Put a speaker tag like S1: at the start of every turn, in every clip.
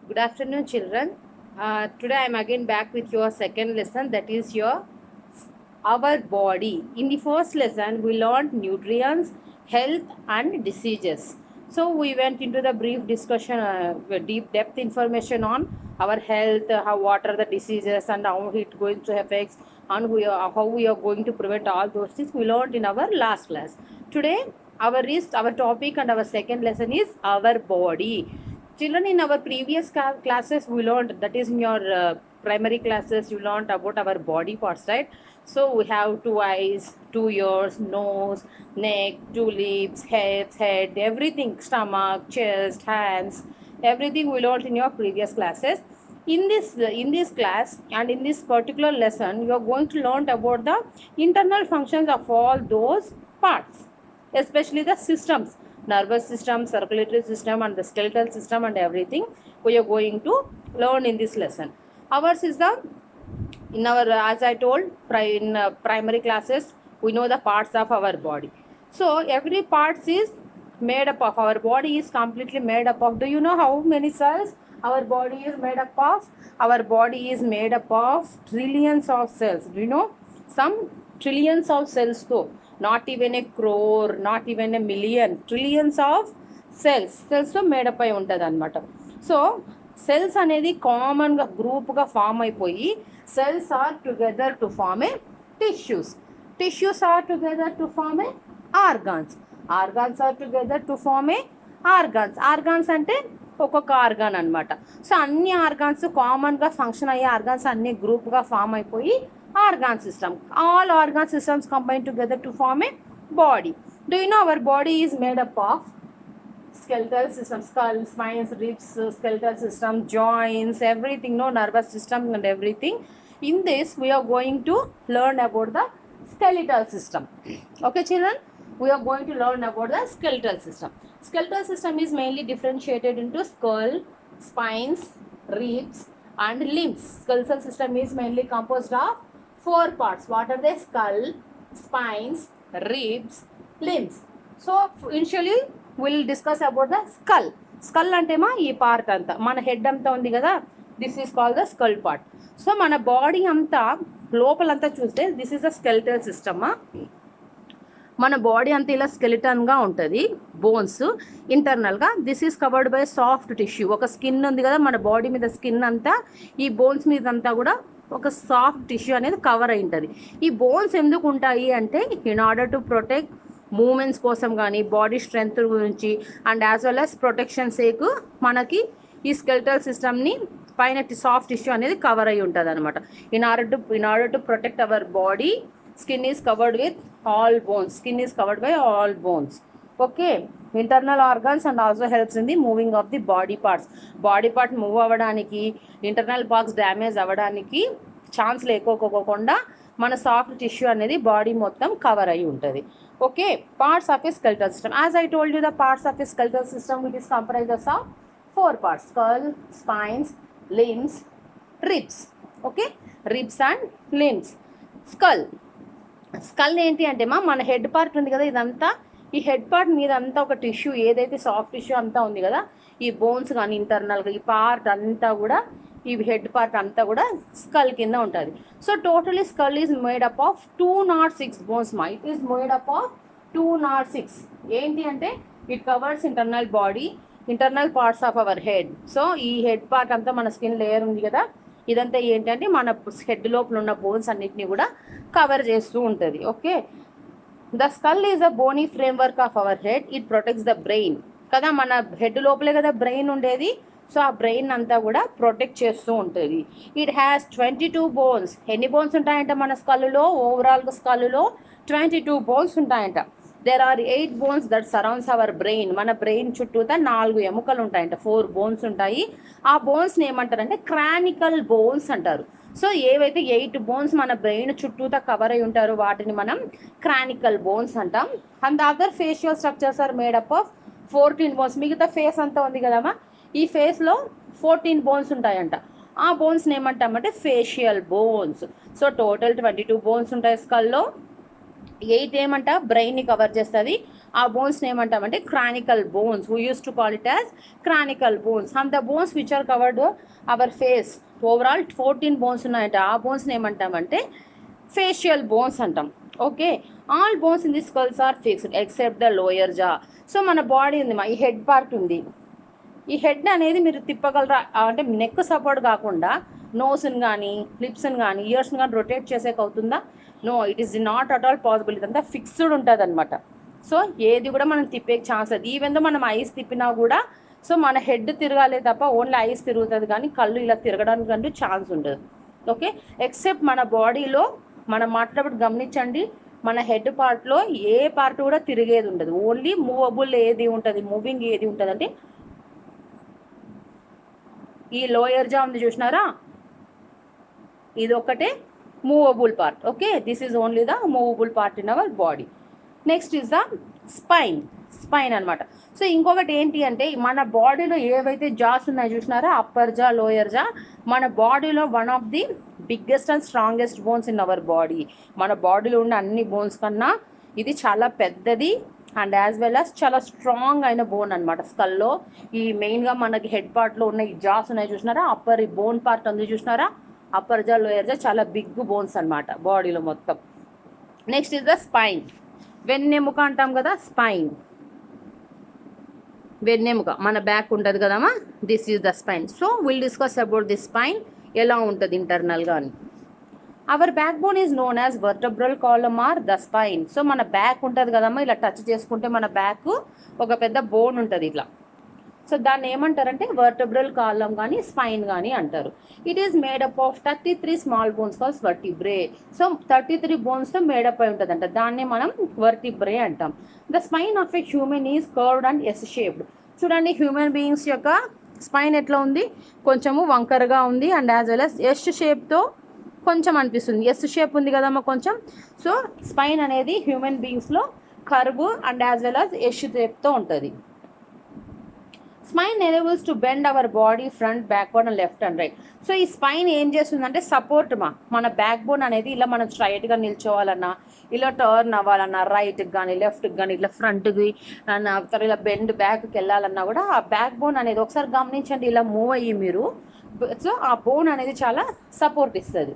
S1: Good afternoon, children. Today I am again back with your second lesson, that is your our body. In the first lesson, we learned nutrients, health, and diseases. So we went into the brief discussion, deep depth information on our health, how what are the diseases, and how it going to affect, and how we are going to prevent all those things we learned in our last class. Today, our topic and our second lesson is our body. Children, in our previous classes we learned, that is in your primary classes, you learned about our body parts, right? So we have two eyes, two ears, nose, neck, two lips, head, everything, stomach, chest, hands, everything we learned in your previous classes. In this class and in this particular lesson, you are going to learn about the internal functions of all those parts, especially the systems, nervous system, circulatory system, and the skeletal system, and everything we are going to learn in this lesson. Ours is the, in our, as I told, in primary classes, we know the parts of our body. So every parts is made up of, our body is completely made up of, do you know how many cells our body is made up of? Our body is made up of trillions of cells. Do you know? Some trillions of cells though, not even a crore, not even a million, trillions of cells made up అయి ఉంటుంది అనమాట. So cells అనేది కామన్గా గ్రూప్గా form అయిపోయి cells are together to form a tissues are together to form a organs are together to form a organs అంటే ఒక్కొక్క organ అనమాట. సో అన్ని ఆర్గాన్స్ కామన్గా ఫంక్షన్ అయ్యే ఆర్గాన్స్ అన్ని గ్రూప్గా ఫామ్ అయిపోయి organ system, all organ systems combine together to form a body. Do you know our body is made up of skeletal system, skull, spines, ribs, skeletal system, joints, everything, no, nervous system and everything. In this we are going to learn about the skeletal system. Okay children, we are going to learn about the skeletal system. Skeletal system is mainly differentiated into skull, spines, ribs, and limbs. Skeletal system is mainly composed of four parts. What are they? Skull, spines, ribs, limbs. So initially we'll discuss about the skull అంటే మా ఈ part అంతా, మన head అంతా ఉంది కదా, this is called the skull part. So మన body అంతా లోపలంతా చూస్తే this is the skeletal system. మన బాడీ అంతా ఇలా స్కెలిటన్గా ఉంటుంది, బోన్స్ ఇంటర్నల్గా. This is covered by soft tissue. ఒక స్కిన్ ఉంది కదా మన బాడీ మీద, స్కిన్ అంతా ఈ బోన్స్ మీద అంతా కూడా ఒక సాఫ్ట్ టిష్యూ అనేది కవర్ అయి ఉంటుంది. ఈ బోన్స్ ఎందుకు ఉంటాయి అంటే, in order to protect movements కోసం కానీ, బాడీ స్ట్రెంగ్త్ గురించి, and as well as protection sake మనకి ఈ స్కెలిటల్ సిస్టమ్ని పైన సాఫ్ట్ టిష్యూ అనేది కవర్ అయి ఉంటుంది అనమాట. In order to protect our body, skin is covered with all bones. Skin is covered by all bones. Okay, internal organs and also helps in the moving of the body parts. Body part move అవ్వడానికి, internal parts damage అవ్వడానికి chance లేకోకుండా మన soft tissue అనేది body మొత్తం cover అయి ఉంటుంది. Okay, parts of a skeletal system. As I told you, the parts of a skeletal system it is comprises of four parts: skull, spines, limbs, ribs. Okay, ribs and limbs. Skull ఏంటి అంటే మన head part ఉంది కదా, ఇదంతా ఈ head part మీద అంతా ఒక టిష్యూ, ఏదైతే సాఫ్ట్ టిష్యూ అంతా ఉంది కదా, ఈ బోన్స్ కానీ ఇంటర్నల్గా ఈ పార్ట్ అంతా కూడా, ఈ హెడ్ పార్ట్ అంతా కూడా స్కల్ కింద ఉంటుంది. So totally skull is made up of 206 bones. It is made up of 206. ఏంటి అంటే it covers internal body, internal parts of our head. So ఈ హెడ్ పార్ట్ అంతా మన స్కిన్ లేయర్ ఉంది కదా, ఇదంతా ఏంటంటే మన హెడ్ లోపల ఉన్న బోన్స్ అన్నిటిని కూడా కవర్ చేస్తూ ఉంటుంది. Okay, the skull is a bony framework of our head. It protects the brain కదా, మన హెడ్ లోపలే కదా బ్రెయిన్ ఉండేది. సో ఆ బ్రెయిన్ అంతా కూడా ప్రొటెక్ట్ చేస్తూ ఉంటుంది. It has 22 bones. ఎన్ని బోన్స్ ఉంటాయంట మన స్కల్లో? ఓవరాల్గా స్కల్లో 22 బోన్స్ ఉంటాయంట. There are 8 bones that surrounds our brain. మన బ్రెయిన్ చుట్టూతా 4 ఎముకలు ఉంటాయంట, 4 బోన్స్ ఉంటాయి. ఆ బోన్స్ని ఏమంటారంటే క్రానికల్ బోన్స్ అంటారు. సో ఏవైతే 8 బోన్స్ మన బ్రెయిన్ చుట్టూతా కవర్ అయి ఉంటారో వాటిని మనం క్రానికల్ బోన్స్ అంటాం. And the other facial structures are made up of 14 bones. మిగతా ఫేస్ అంతా ఉంది కదమ్మా, ఈ ఫేస్లో 14 బోన్స్ ఉంటాయంట. ఆ బోన్స్ని ఏమంటామంటే facial bones. So total 22 bones ఉంటాయి స్కల్లో. 8 ఏమంట బ్రెయిన్ని కవర్ చేస్తుంది, ఆ బోన్స్ని ఏమంటామంటే cranial bones. We use to call it as cranial bones. And the bones which are covered our face, overall 14 bones ఉన్నాయంట. ఆ బోన్స్ని ఏమంటామంటే ఫేషియల్ బోన్స్ అంటాం. Okay, all bones in the skulls are fixed except the lower jaw. So మన body ఉంది మా, ఈ head part ఉంది. ఈ హెడ్ అనేది మీరు తిప్పగలరా అంటే నెక్ సపోర్ట్ కాకుండా నోస్ని కానీ లిప్స్ని కానీ ఇయర్స్ని కానీ రొటేట్ చేసేకి అవుతుందా? No, it is not at all possible. ఇదంతా ఫిక్స్డ్ ఉంటుంది అనమాట. సో ఏది కూడా మనం తిప్పే ఛాన్స్ లేదు. ఈవెన్ దో మనం ఐస్ తిప్పినా కూడా సో మన హెడ్ తిరగాలే తప్ప ఓన్లీ ఐస్ తిరుగుతుంది, కానీ కళ్ళు ఇలా తిరగడానికి అంటూ ఛాన్స్ ఉండదు. ఓకే, ఎక్సెప్ట్ మన బాడీలో మనం మాట్లాడేటప్పుడు గమనించండి, మన హెడ్ పార్ట్లో ఏ పార్ట్ కూడా తిరిగేది ఉండదు. ఓన్లీ మూవబుల్ ఏది ఉంటుంది, మూవింగ్ ఏది ఉంటుంది అంటే ఈ లోయర్ జా ఉంది చూసినారా, ఇది ఒకటే movable part. Okay, this is only the movable part in our body. Next is the spine. Spine అనమాట. సో ఇంకొకటి ఏంటి అంటే మన బాడీలో ఏవైతే జాస్ ఉన్నాయో చూసినారా, అప్పర్ జా, లోయర్ జా, మన బాడీలో one of the biggest and strongest bones in our body. మన బాడీలో ఉన్న అన్ని బోన్స్ కన్నా ఇది చాలా పెద్దది అండ్ యాజ్ వెల్ యాజ్ చాలా స్ట్రాంగ్ అయిన బోన్ అనమాట. స్కల్లో ఈ మెయిన్గా మనకి హెడ్ పార్ట్లో ఉన్న ఈ జాస్ ఉన్నాయి చూసినారా, అప్పర్ ఈ బోన్ పార్ట్ ఉంది చూసినారా, అప్పర్ జా, లోయర్ జా, చాలా బిగ్ బోన్స్ అనమాట బాడీలో మొత్తం. Next is the spine. వెన్నెముక అంటాం కదా, స్పైన్. వెన్నెముక మన బ్యాక్ ఉంటుంది కదమ్మా, this is the spine. So will discuss about the spine, ఎలా ఉంటుంది ఇంటర్నల్గా అని. Our backbone is known as vertebral column or the spine. So మన బ్యాక్ ఉంటుంది కదమ్మా, ఇలా టచ్ చేసుకుంటే మన బ్యాక్ ఒక పెద్ద బోన్ ఉంటుంది ఇట్లా. సో దాన్ని ఏమంటారంటే వర్టబ్రల్ కాలమ్ కానీ స్పైన్ కానీ అంటారు. It is made up of 33 small bones calls vertebrae. So 33 బోన్స్తో మేడప్ అయి ఉంటుందంట, దాన్ని మనం వర్టిబ్రే అంటాం. The spine of a human is curved and S shaped. చూడండి, హ్యూమన్ బీయింగ్స్ యొక్క స్పైన్ ఎట్లా ఉంది, కొంచెము వంకరగా ఉంది and as well as S షేప్తో కొంచెం అనిపిస్తుంది. ఎస్ షేప్ ఉంది కదమ్మా కొంచెం. సో స్పైన్ అనేది హ్యూమన్ బీయింగ్స్లో curve and as well as S షేప్తో ఉంటుంది. Spine enables to bend our body front, backward and left and right. So ఈ స్పైన్ ఏం చేస్తుందంటే సపోర్ట్ మన బ్యాక్ బోన్ అనేది ఇలా మనం స్ట్రైట్గా నిల్చోవాలన్నా, ఇలా టర్న్ అవ్వాలన్నా, రైట్కి కానీ లెఫ్ట్కి కానీ ఇట్లా ఫ్రంట్కి ఇలా బెండ్ బ్యాక్కి వెళ్ళాలన్నా కూడా ఆ బ్యాక్ బోన్ అనేది ఒకసారి గమనించండి, ఇలా మూవ్ అయ్యి మీరు. సో ఆ బోన్ అనేది చాలా సపోర్ట్ ఇస్తుంది.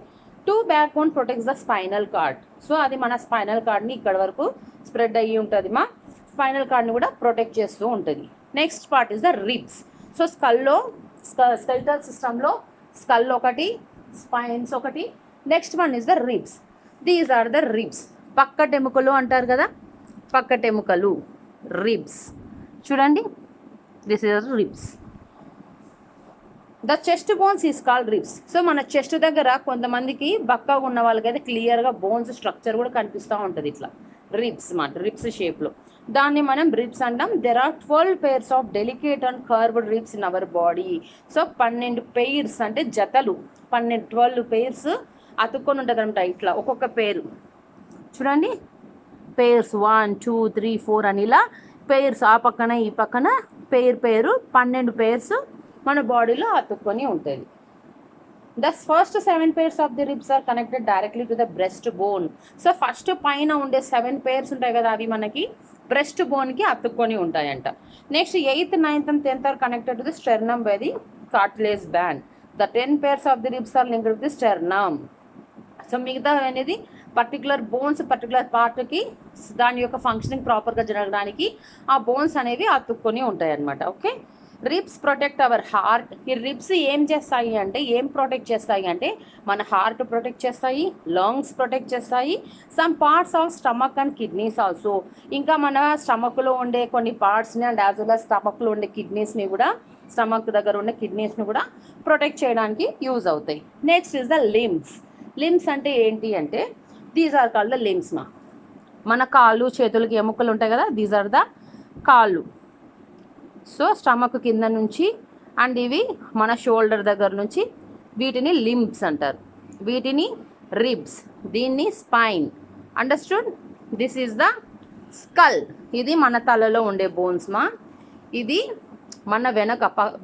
S1: Two back bone protects the spinal cord. So అది మన స్పైనల్ కార్డ్ని ఇక్కడ వరకు స్ప్రెడ్ అయ్యి ఉంటుంది, మా స్పైనల్ కార్డ్ని కూడా ప్రొటెక్ట్ చేస్తూ ఉంటుంది. Next part is the ribs. So skeletal సిస్టంలో స్కల్ ఒకటి, స్పైన్స్ ఒకటి. Next one is the ribs. These are the ribs. పక్కటెముకలు అంటారు కదా, పక్కటెముకలు, రిబ్స్. చూడండి, this is ribs. The chest bones is called ribs. So మన చెస్ట్ దగ్గర కొంతమందికి బక్కగా ఉన్న వాళ్ళకైతే క్లియర్గా బోన్స్ స్ట్రక్చర్ కూడా కనిపిస్తూ ఉంటుంది ఇట్లా, రిబ్స్ మాట, రిబ్స్ షేప్లో. దాన్ని మనం రిబ్స్ అంటాం. There are 12 pairs of delicate and curved ribs in our body. So 12 pairs అంటే జతలు, 12 pairs అతుక్కొని ఉంటుంది అనమాట ఇట్లా ఒక్కొక్క పేరు. చూడండి, పేర్స్ 1 2 3 4 అని ఇలా పేర్స్ ఆ పక్కన ఈ పక్కన పేరు 12 pairs మన బాడీలో అతుక్కొని ఉంటుంది. The first 7 pairs of the ribs are connected directly to the breast bone. So first పైన ఉండే 7 pairs ఉంటాయి కదా, అవి మనకి బ్రెస్ట్ బోన్కి అతుక్కొని ఉంటాయంట. Next 8th 9th and 10th are connected to the sternum by the cartilage band. The 10 pairs of the ribs are linked to the sternum. So మిగతా అనేది పర్టికులర్ బోన్స్ పర్టికులర్ పార్ట్కి దాని యొక్క ఫంక్షనింగ్ ప్రాపర్గా జరగడానికి ఆ బోన్స్ అనేవి అతుక్కొని ఉంటాయి అన్నమాట. Okay, ribs protect our heart. ఈ రిబ్స్ ఏం చేస్తాయి అంటే, ఏం ప్రొటెక్ట్ చేస్తాయి అంటే మన హార్ట్ ప్రొటెక్ట్ చేస్తాయి, లంగ్స్ ప్రొటెక్ట్ చేస్తాయి, some parts of stomach and kidneys also. ఇంకా మన స్టమక్లో ఉండే కొన్ని పార్ట్స్ని అండ్ యాజ్ వెల్ యాజ్ స్టమక్లో ఉండే కిడ్నీస్ని కూడా, స్టమక్ దగ్గర ఉండే కిడ్నీస్ని కూడా ప్రొటెక్ట్ చేయడానికి యూజ్ అవుతాయి. Next is the limbs. Limbs అంటే ఏంటి అంటే these are called the limbs. మన కాళ్ళు చేతులకి ఎముకలు ఉంటాయి కదా, దీస్ ఆర్ ద కాళ్ళు. సో స్టమక్ కింద నుంచి అండ్ ఇవి మన షోల్డర్ దగ్గర నుంచి, వీటిని లింబ్స్ అంటారు, వీటిని రిబ్స్, దీన్ని spine. Understood? This is the skull. ఇది మన తలలో ఉండే బోన్స్ ఇది మన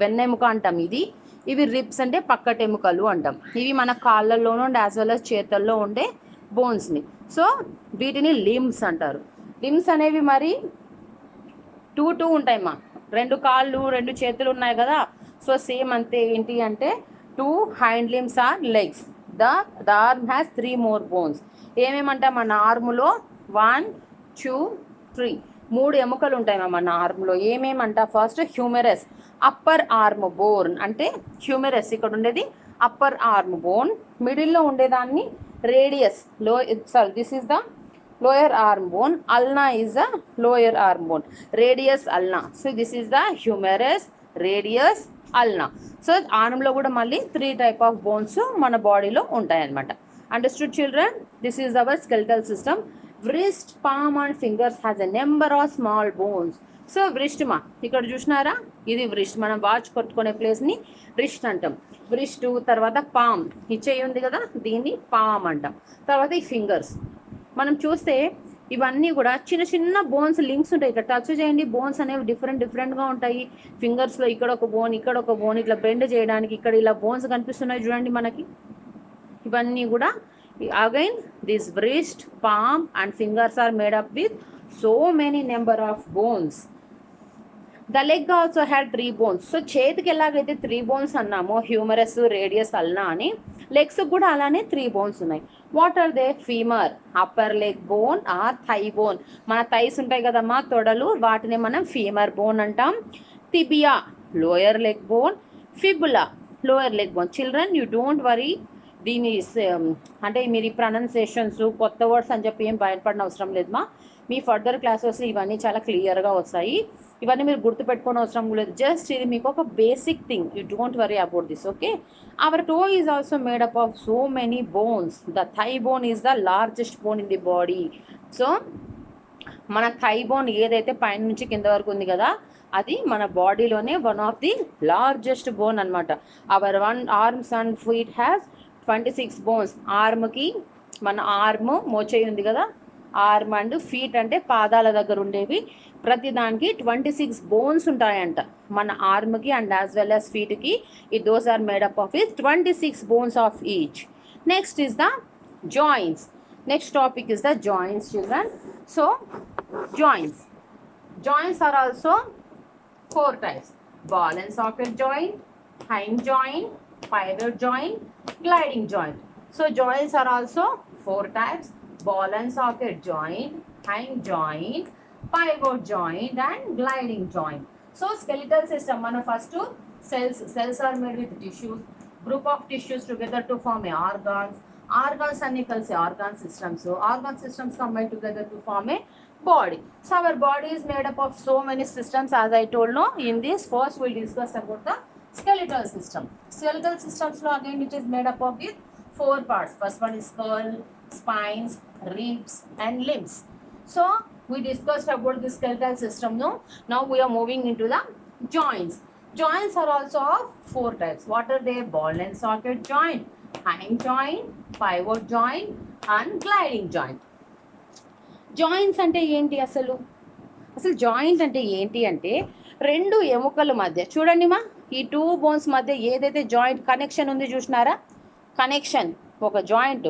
S1: వెన్నెముక అంటాం ఇది. ఇవి రిబ్స్ అంటే పక్కటెముకలు అంటాం. ఇవి మన కాళ్ళల్లోనూ అండ్ యాజ్ వెల్ యాజ్ చేతుల్లో ఉండే బోన్స్ని. సో వీటిని లిమ్స్ అంటారు. లిమ్స్ అనేవి మరి టూ ఉంటాయమ్మా. 2 కాళ్ళు 2 చేతులు ఉన్నాయి కదా. సో సేమ్ అంతే. ఏంటి అంటే 2 hind limbs or legs. The arm has 3 more bones. ఏమేమంటా మన ఆర్ములో 1 2 3 3 ఎముకలు ఉంటాయి మన ఆర్మ్లో. ఏమేమంట, first humerus, upper arm bone అంటే హ్యూమెరస్ ఇక్కడ ఉండేది అప్పర్ ఆర్మ్ బోన్. మిడిల్లో ఉండేదాన్ని radius, this is the lower arm bone. Ulna is the lower arm bone. Radius ulna. So this is the humerus, radius, ulna. So ఆర్మ్లో కూడా మళ్ళీ 3 type of bones మన బాడీలో ఉంటాయన్నమాట. Understood children? This is our skeletal system. wrist, palm and fingers has a number of small bones. So wrist మా ఇక్కడ చూసినారా, ఇది wrist. మనం వాచ్ కొట్టుకునే ప్లేస్ని wrist అంటాం. wrist తర్వాత పామ్, ఈ చెయ్యి ఉంది కదా దీన్ని పామ్ అంటాం. తర్వాత ఈ ఫింగర్స్ మనం చూస్తే ఇవన్నీ కూడా చిన్న చిన్న బోన్స్ లింక్స్ ఉంటాయి. ఇక్కడ టచ్ చేయండి, బోన్స్ అనేవి డిఫరెంట్గా ఉంటాయి. ఫింగర్స్లో ఇక్కడ ఒక బోన్, ఇక్కడ ఒక బోన్, ఇట్లా బెండ్ చేయడానికి ఇక్కడ ఇలా బోన్స్ కనిపిస్తున్నాయి చూడండి మనకి. ఇవన్నీ కూడా again this wrist, palm and fingers are made up with so many number of bones. The leg also had 3 bones. So చేతికి ఎలాగైతే 3 bones అన్నామో, హ్యూమరస్, రేడియస్, అల్నా అని, లెగ్స్ కూడా అలానే 3 bones ఉన్నాయి. What are they? Femur, upper leg bone or thigh bone. మన thighs ఉంటాయి కదమ్మా తొడలు, వాటిని మనం ఫీమర్ బోన్ అంటాం. Tibia lower leg bone, fibula lower leg bone. Children you don't worry, దీని అంటే మీరు ఈ ప్రొనౌన్సియేషన్స్ కొత్త వర్డ్స్ అని చెప్పి ఏం భయపడిన అవసరం లేదు మా. మీ ఫర్దర్ క్లాసెస్లో ఇవన్నీ చాలా క్లియర్గా వస్తాయి. ఇవన్నీ మీరు గుర్తుపెట్టుకోని అవసరం లేదు. జస్ట్ ఇది మీకు ఒక basic thing. You don't worry about this. Okay. Our toe is also made up of so many bones. The thigh bone is the largest bone in the body. So మన థై బోన్ ఏదైతే పైన నుంచి కింద వరకు ఉంది కదా, అది మన బాడీలోనే one of the largest bone అనమాట. Our arms and feet has 26 bones. ఆర్మ్కి మన ఆర్మ్ మోచేయి ఉంది కదా, ఆర్మ్ అండ్ ఫీట్ అంటే పాదాల దగ్గర ఉండేవి. ప్రతి దానికి 26 bones ఉంటాయంట మన ఆర్మ్కి అండ్ యాజ్ వెల్ యాజ్ ఫీట్కి. Those are made up of 26 bones of each. Next is the joints. Next topic is the joints children. So joints are also 4 types. Ball and socket joint, hinge joint, pivot joint, gliding joint. So joints are also 4 types: ball and socket joint, hinge joint, pivot joint and gliding joint. So skeletal system, mana first cells are made with tissues, group of tissues together to form a organs anni kalsi organ systems. So organ systems combine together to form a body. So our body is made up of so many systems, as I told. No, in this first we'll discuss about the skeletal system. Skeletal systems lo again it is made up of with 4 parts. First one is skull, spines, ribs and limbs. So we discussed about the skeletal system. No, now we are moving into the joints. Joints are also of 4 types. What are they? Ball and socket joint, hinge joint, pivot joint and gliding joint. Joints అంటే ఏంటి? అసలు joint అంటే ఏంటి అంటే 2 ఎముకల మధ్య చూడండి మా, ఈ 2 bones మధ్య ఏదైతే జాయింట్ కనెక్షన్ ఉంది చూసినారా, కనెక్షన్ ఒక జాయింట్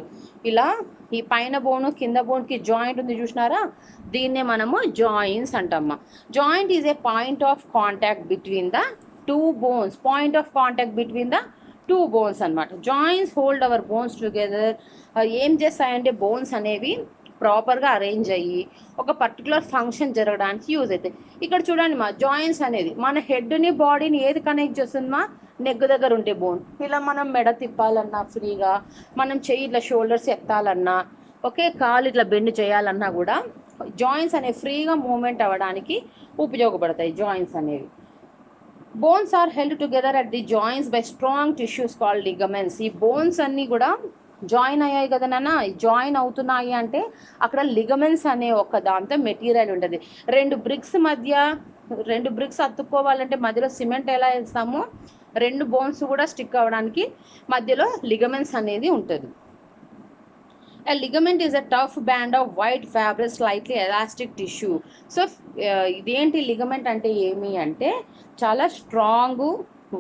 S1: ఇలా ఈ పైన బోను కింద బోన్కి జాయింట్ ఉంది చూసినారా, దీన్నే మనము జాయింట్స్ అంటామా. Joint is a point of contact between the 2 bones. Point of contact between the 2 bones అనమాట. Joints hold our bones together. ఏం చేస్తాయంటే బోన్స్ అనేవి ప్రాపర్గా అరేంజ్ అయ్యి ఒక పర్టికులర్ ఫంక్షన్ జరగడానికి యూజ్ అవుతాయి. ఇక్కడ చూడండి మా, జాయింట్స్ అనేది మన హెడ్ని బాడీని ఏది కనెక్ట్ చేస్తుంది మా, నెక్ దగ్గర ఉంటే బోన్. ఇలా మనం మెడ తిప్పాలన్నా ఫ్రీగా, మనం చెయ్యి ఇట్లా షోల్డర్స్ ఎత్తాలన్నా, ఓకే, కాలు ఇట్లా బెండ్ చేయాలన్నా కూడా జాయింట్స్ అనేవి ఫ్రీగా మూవ్మెంట్ అవ్వడానికి ఉపయోగపడతాయి జాయింట్స్ అనేవి. Bones are held together at the joints by strong tissues called ligaments. ఈ బోన్స్ అన్నీ కూడా జాయిన్ అయ్యాయి కదా నాన్న, జాయిన్ అవుతున్నాయి అంటే అక్కడ లిగమెంట్స్ అనే ఒక దాంతో మెటీరియల్ ఉంటుంది. 2 బ్రిక్స్ అతుక్కోవాలంటే మధ్యలో సిమెంట్ ఎలా వేస్తామో 2 బోన్స్ కూడా స్టిక్ అవ్వడానికి మధ్యలో లిగమెంట్స్ అనేది ఉంటుంది. A ligament is a tough band of white fabric, slightly elastic tissue. So ఇదేంటి లిగమెంట్ అంటే ఏమి అంటే చాలా స్ట్రాంగ్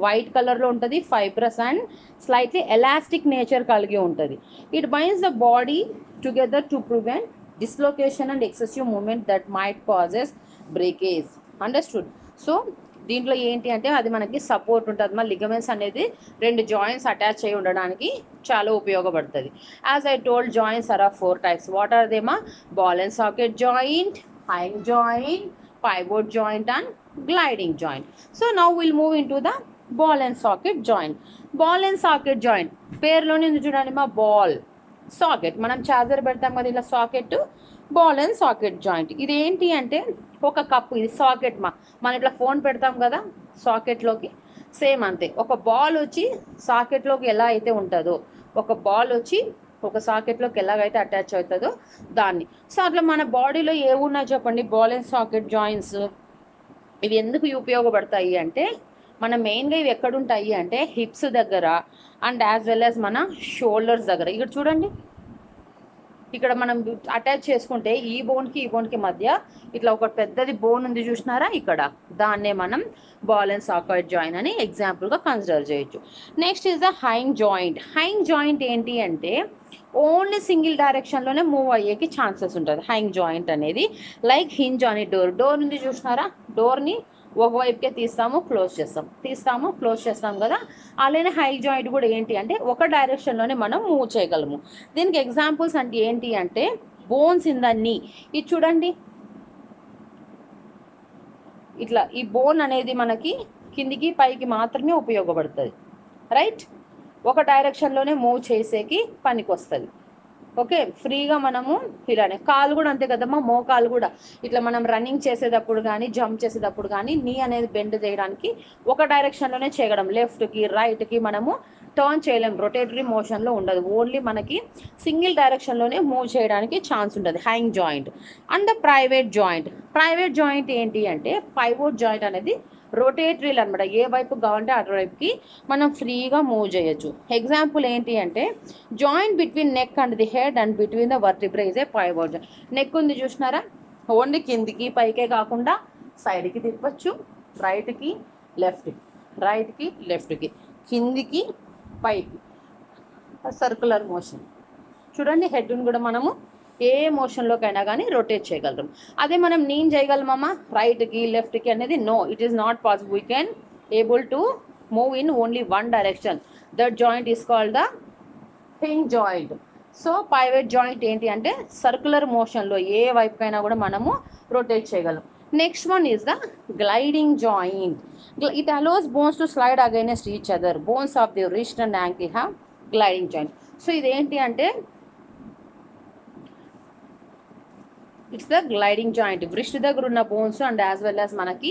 S1: వైట్ కలర్లో ఉంటుంది, fibrous and slightly elastic nature కలిగి ఉంటుంది. It binds the body together to prevent dislocation and excessive movement that might causes breakage. Understood. So దీంట్లో ఏంటి అంటే అది మనకి సపోర్ట్ ఉంటుంది. మా లిగమెంట్స్ అనేది 2 జాయింట్స్ అటాచ్ అయి ఉండడానికి చాలా ఉపయోగపడుతుంది. As I told joints are of 4 types. What are దేమా? Ball and socket joint, hinge joint, pivot joint and gliding joint. So now we'll move into the ball and socket joint. Ball and socket joint పేరులోనే ఉంది చూడండి మా, ball socket. మనం charger పెడతాం కదా ఇలా socket, ball and socket joint. ఇది ఏంటి అంటే ఒక కప్పు, ఇది సాకెట్ మనం ఇట్లా ఫోన్ పెడతాం కదా సాకెట్లోకి, సేమ్ అంతే. ఒక బాల్ వచ్చి సాకెట్లోకి ఎలా అయితే ఉంటుందో, ఒక బాల్ వచ్చి ఒక సాకెట్లోకి ఎలాగైతే అటాచ్ అవుతుందో దాన్ని. సో అట్లా మన బాడీలో ఏమున్నాయి చెప్పండి బాల్ అండ్ సాకెట్ జాయింట్స్. ఇవి ఎందుకు ఉపయోగపడతాయి అంటే మన మెయిన్గా ఇవి ఎక్కడుంటాయి అంటే హిప్స్ దగ్గర అండ్ యాజ్ వెల్ యాజ్ మన షోల్డర్స్ దగ్గర. ఇక్కడ చూడండి, ఇక్కడ మనం అటాచ్ చేసుకుంటే ఈ బోన్కి మధ్య ఇట్లా ఒక పెద్దది బోన్ ఉంది చూసినారా ఇక్కడ, దాన్నే మనం బాల్ అండ్ సాకెట్ జాయింట్ అని ఎగ్జాంపుల్గా కన్సిడర్ చేయొచ్చు. Next is the hang joint. Hinge joint ఏంటి అంటే ఓన్లీ సింగిల్ డైరెక్షన్లోనే మూవ్ అయ్యేకి ఛాన్సెస్ ఉంటుంది హ్యాంగ్ జాయింట్ అనేది. లైక్ హింజ్ అని డోర్ ఉంది చూసినారా, డోర్ని ఒకవైపుకే తీస్తాము క్లోజ్ చేస్తాం, తీస్తాము క్లోజ్ చేస్తాం కదా. అలానే హ్యాంగ్ జాయింట్ కూడా ఏంటి అంటే ఒక డైరెక్షన్లోనే మనం మూవ్ చేయగలము. దీనికి ఎగ్జాంపుల్స్ అంటే ఏంటి అంటే బోన్స్ ఇన్ ద నీ. ఇది చూడండి, ఇట్లా ఈ బోన్ అనేది మనకి కిందికి పైకి మాత్రమే ఉపయోగపడుతుంది, రైట్. ఒక డైరెక్షన్లోనే మూవ్ చేసేకి పనికి వస్తుంది. ఓకే, ఫ్రీగా మనము ఇలానే. కాలు కూడా అంతే కదమ్మా, మోకాలు కూడా ఇట్లా మనం రన్నింగ్ చేసేటప్పుడు కానీ జంప్ చేసేటప్పుడు కానీ నీ అనేది బెండ్ చేయడానికి ఒక డైరెక్షన్లోనే చేయడం, లెఫ్ట్కి రైట్కి మనము టర్న్ చేయలేం, రొటేటరీ మోషన్లో ఉండదు, ఓన్లీ మనకి సింగిల్ డైరెక్షన్లోనే మూవ్ చేయడానికి ఛాన్స్ ఉంటుంది hang joint. And the private joint. Private joint ఏంటి అంటే పైవోట్ జాయింట్ అనేది రొటేటరీలు అనమాట, ఏ వైపు కావాలంటే అటువైపుకి మనం ఫ్రీగా మూవ్ చేయొచ్చు. ఎగ్జాంపుల్ ఏంటి అంటే joint between neck and the head and between the vertebra is a pivot joint. Neck ఉంది చూసినారా, ఓన్లీ కిందికి పైకే కాకుండా సైడ్కి తిప్పచ్చు, రైట్కి లెఫ్ట్కి, రైట్కి లెఫ్ట్కి, కిందికి పైకి, సర్కులర్ మోషన్. చూడండి హెడ్ని కూడా మనము ఏ మోషన్లోకైనా కానీ రొటేట్ చేయగలరు. అదే మనం నేను చేయగలమమ్మా రైట్కి లెఫ్ట్కి అనేది no, it is not possible. We can able to move in only one direction. That joint is called the hinge joint. So pivot joint ఏంటి అంటే సర్కులర్ మోషన్లో ఏ వైపుకైనా కూడా మనము రొటేట్ చేయగలం. Next one is the gliding joint. It allows bones to slide against each other. Bones of the wrist and ankle have gliding joint. So ఇదేంటి అంటే it's the gliding joint. Wrist దగ్గర ఉన్న bones and as well as మనకి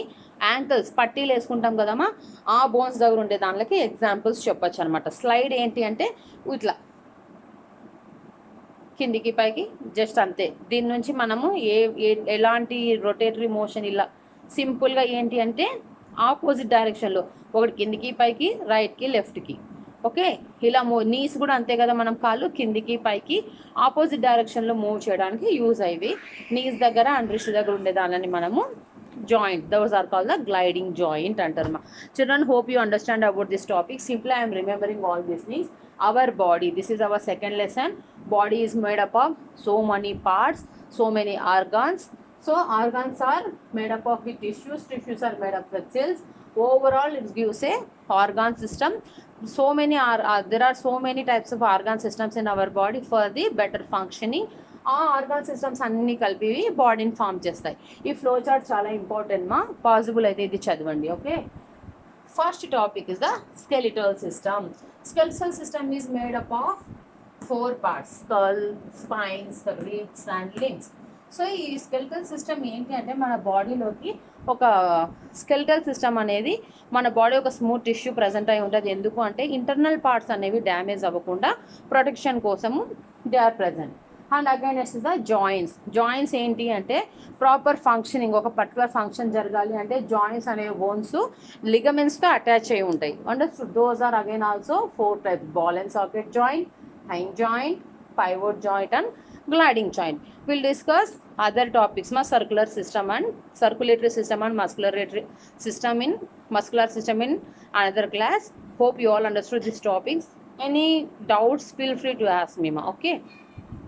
S1: ankles పట్టీలు వేసుకుంటాం కదమ్మా, ఆ bones దగ్గర ఉండే దానికి ఎగ్జాంపుల్స్ చెప్పొచ్చు అనమాట. స్లైడ్ ఏంటి అంటే ఇట్లా కిందికి పైకి జస్ట్ అంతే. దీని నుంచి మనము ఎలాంటి రొటేటరీ మోషన్ ఇలా సింపుల్గా ఏంటి అంటే ఆపోజిట్ డైరెక్షన్లో ఒకటి కిందికి పైకి రైట్కి లెఫ్ట్కి. ఓకే, ఇలా నీస్ కూడా అంతే కదా, మనం కాళ్ళు కిందికి పైకి ఆపోజిట్ డైరెక్షన్లో మూవ్ చేయడానికి యూజ్ అయ్యి నీస్ దగ్గర అండ్ రిస్ట్ దగ్గర ఉండే దానిని మనము joint, those are called the gliding joint అంటారు. Children, hope you understand about this topic. Simply I am remembering all these things. Our body, this is our second lesson. Body is made up of so many parts, so many organs. So organs are made up of the tissues, tissues are made up with cells. Overall it gives a organ system. So many there are so many types of organ systems in our body for the better functioning. ఆ organ systems అన్నీ కలిపి బాడీని form చేస్తాయి. ఈ flow chart చాలా important మా, possible అయితే ఇది చదవండి. Okay, first topic is the skeletal system. Skeletal system is made up of 4 parts: skull, spines, ribs and limbs. So ఈ స్కెలిటల్ సిస్టమ్ ఏంటి అంటే మన బాడీలోకి ఒక స్కెలిటల్ సిస్టమ్ అనేది మన బాడీ ఒక స్మూత్ టిష్యూ ప్రజెంట్ అయి ఉంటుంది. ఎందుకు అంటే ఇంటర్నల్ పార్ట్స్ అనేవి డ్యామేజ్ అవ్వకుండా ప్రొటెక్షన్ కోసము they are present. And again is the joints. Joints ఏంటి అంటే ప్రాపర్ ఫంక్షనింగ్, ఒక పర్టికులర్ ఫంక్షన్ జరగాలి అంటే జాయింట్స్ అనే బోన్స్ లిగమెంట్స్తో అటాచ్ అయి ఉంటాయి. And those are again also 4 types: ball and socket joint, hinge joint, pivot joint and gliding joint. We'll discuss other topics, circular system and circulatory system and musculatory system in another class. Hope you all understood these topics. Any doubts, feel free to ask me, okay?